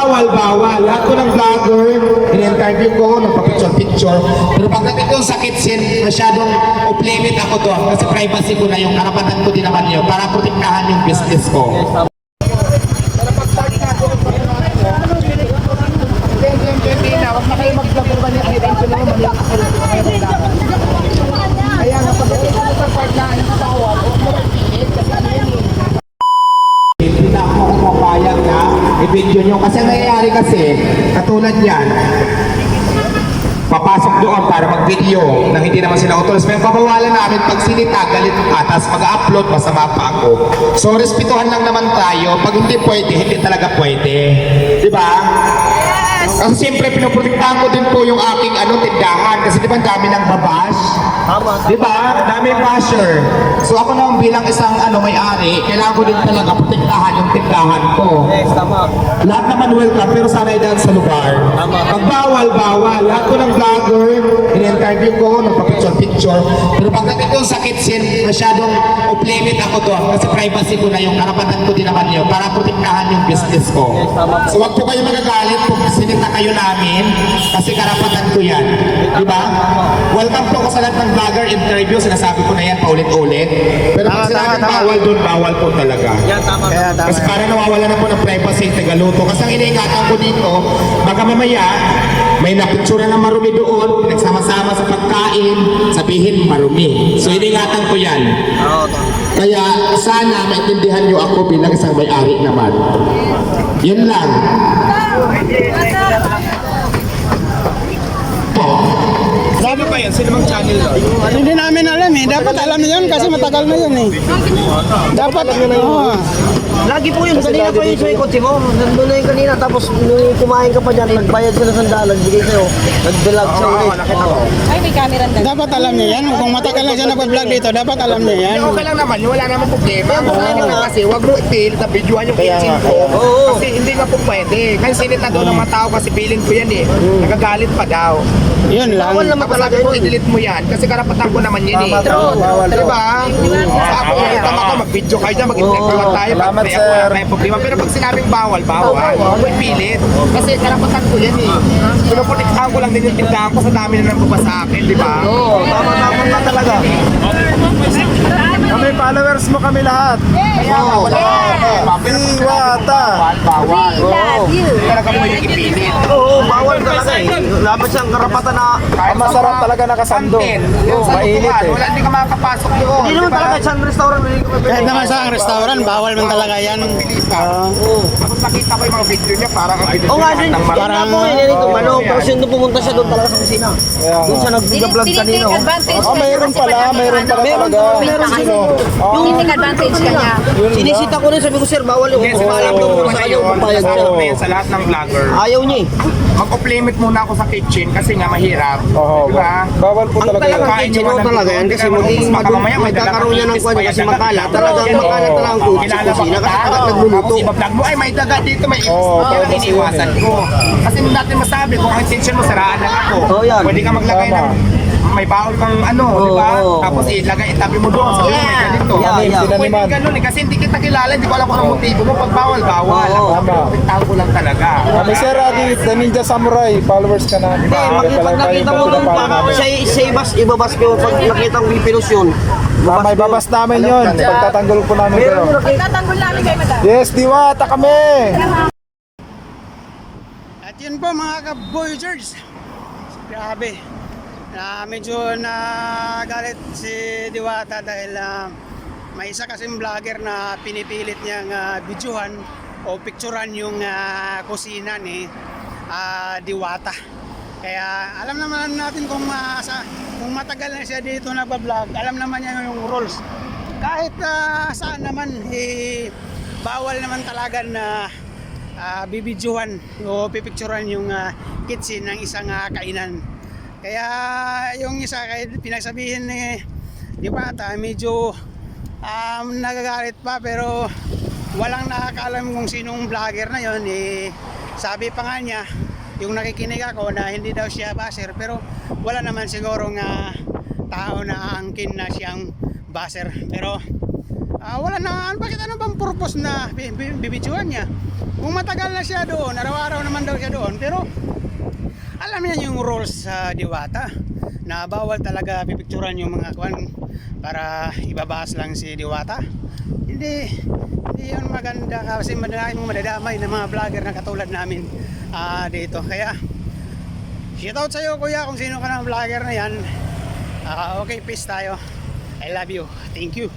Bawal. Lahat ko ng vlogger, in-interview ko, nagpa-picture. Pero pagdating ko sa kitchen, masyadong off-limit ako doon kasi privacy ko na yung karapatan ko din naman yun para protektahan yung business ko. Hindi na ako kumapayag na i-video nyo kasi ang nangyayari kasi katulad yan papasok doon para mag-video nang hindi naman sila utols. Pero pabawalan namin pag sinita, galit ka, tapos mag-upload, masama pa ako. So, respetuhan lang naman tayo. Pag hindi pwede, hindi talaga pwede. Diba? Kasi siyempre, pinoprotektahan ko din po yung aking tindahan. Kasi diba, dami ng babash? Diba? Dami basher. So, ako naman bilang isang may-ari, kailangan ko din talaga protektahan yung tindahan ko. Yes, tama. Lahat naman welcome, pero sanay dahil sa lugar. Pag bawal. Lahat ko ng vlogger, in-interview ko, nagpa-picture. Pero pagdating ko sa kitchen, masyadong off-limit ako doon kasi privacy ko na yung karapatan ko din naman yun para protektahan yung business ko. So wag po kayo magagalit kung sinita kayo namin kasi karapatan ko yan. Diba? Welcome po ko sa lahat ng vlogger interview, sinasabi ko na yan paulit-ulit. Pero pag sinabing bawal doon, bawal po talaga. Yan, tama. Kasi para nawawala na po ng privacy yung tagaluto. Kasi ang iniingatan ko dito, baka mamaya, may napitsura na marumi doon, nagsama-sama sa pagkain, sabihin marumi. So iniingatan ko yan. Kaya sana maintindihan nyo ako bilang isang may-ari naman. Yun lang. Sino ba yan? Sino bang channel doon? Hindi namin alam eh. Dapat alam na yun kasi matagal na yun eh. Dapat Lagi po yun, kanina pa yun sa kotse mo. Nandun na yun kanina, tapos nung kumain ka pa dyan, nagbayad sila sa dalag, bigay sa'yo. Nag-vlog sa ulit. Ay, may camera na. dapat alam niya yan. Kung matagal na siya nag-vlog dito, dapat alam niya yan. Okay lang naman, wala naman problema. Kasi wag mo i-fail na videoan yung kitchen ko. Kasi hindi nga po pwede. Kasi sinita doon ng mga tao kasi feeling ko yan eh. Nagagalit pa daw. Yun lang. Bawal naman Tapos talaga sabi ko, yun. i-delete mo yan kasi karapatan ko naman yan eh. Diba? Sa ako, tama ko, mag-video kayo dyan, mag-interview tayo. Salamat, sir. Wala tayong problema. Pero pag sinabing bawal. Huwag pilit. Kasi karapatan ko yan eh. Pinuprotektahan ko lang din yung tindahan ko sa dami na nang sa akin, di ba? Oo, tama na talaga. Kami followers mo kami lahat. Kaya nga, wala. Diwata. Bawal. We love you. Hindi talaga pwede ipilit. Oo, bawal talaga eh. Dapat siyang karapatan na... Ang masarap talaga nakasandong. Mainit eh. Wala, hindi ka makakapasok doon. Hindi naman talaga, isang restaurant, hindi ko Kahit naman sa restaurant, bawal man talaga yan. Tapos nakita ko yung mga video niya, parang ang video Oo nga niya din, ng parang po eh, nito, manok, tapos yun doon pumunta siya doon talaga sa kusina. Doon siya nag-vlog kanina. Tinitake advantage Oh, mayroon pala talaga. Meron sino. Tinitake advantage ka niya. Sinisita ko rin, sabi ko, sir, bawal yung alam ko muna sa kanya, papayag siya. Sa lahat ng vlogger. Ayaw niya eh. Mag-off limit muna ako sa kitchen kasi nga mahirap. Oo, Diba? bawal po Ang talaga talagang yan. Kain kitchen nyo mo ng talaga yan kasi magkakaroon niya ng kwan kasi makala. Talagang makala talaga ang food sa kusina kasi agad nagluluto. Tapos iba-vlog mo, ay may daga dito, may Oo, yan ang pwede iniiwasan ko. Kasi nung natin masabi, kung ang intention mo, saraan lang ako. Oo, yan. Pwede ka maglagay Tama. ng may bawal kang di ba? Oo. Tapos ilagay, itabi mo doon, sabi mo may ganito. Yeah. Pwede ganun eh, kasi hindi kita kilala, hindi ko alam kung anong motibo mo. Pag bawal, bawal. Oo. Ako, pinagtago ko lang talaga. Kami Sir Adi, The Ninja Samurai, followers ka na. Hindi, pag nakita mo doon sa ibabas ko, pag nakita ko pipilos yun. May babas namin yun. Pagtatanggol po namin kayo. Meron nakita. Tatanggol namin kayo, madam. Yes, Diwata kami! At yun po mga ka-Voyagers. Grabe. Medyo nagalit si Diwata dahil may isa kasing vlogger na pinipilit niyang videohan o picturean yung kusina ni Diwata. Kaya alam naman natin kung matagal na siya dito nagba-vlog, alam naman niya yung rules. Kahit saan naman, bawal naman talaga na bibidyohan o pipicturean yung kitchen ng isang kainan. Kaya yung isa, kahit pinagsabihin ni Diwata, medyo nagagalit pa pero walang nakakaalam kung sinong vlogger na yon. Sabi pa nga niya, yung nakikinig ako na hindi daw siya basher, pero wala naman siguro nga tao na aangkin na siyang basher. Pero wala na, bakit ano bang purpose na bibidyohan niya? Kung matagal na siya doon, araw-araw naman daw siya doon, pero alam niya yung rules sa Diwata na bawal talaga pipicturan yung mga kwan para ibabahas lang si Diwata. Hindi yun maganda kasi madaming madadamay na mga vlogger na katulad namin dito. Kaya shoutout sa'yo kuya kung sino ka ng vlogger na yan. Okay, peace tayo. I love you. Thank you.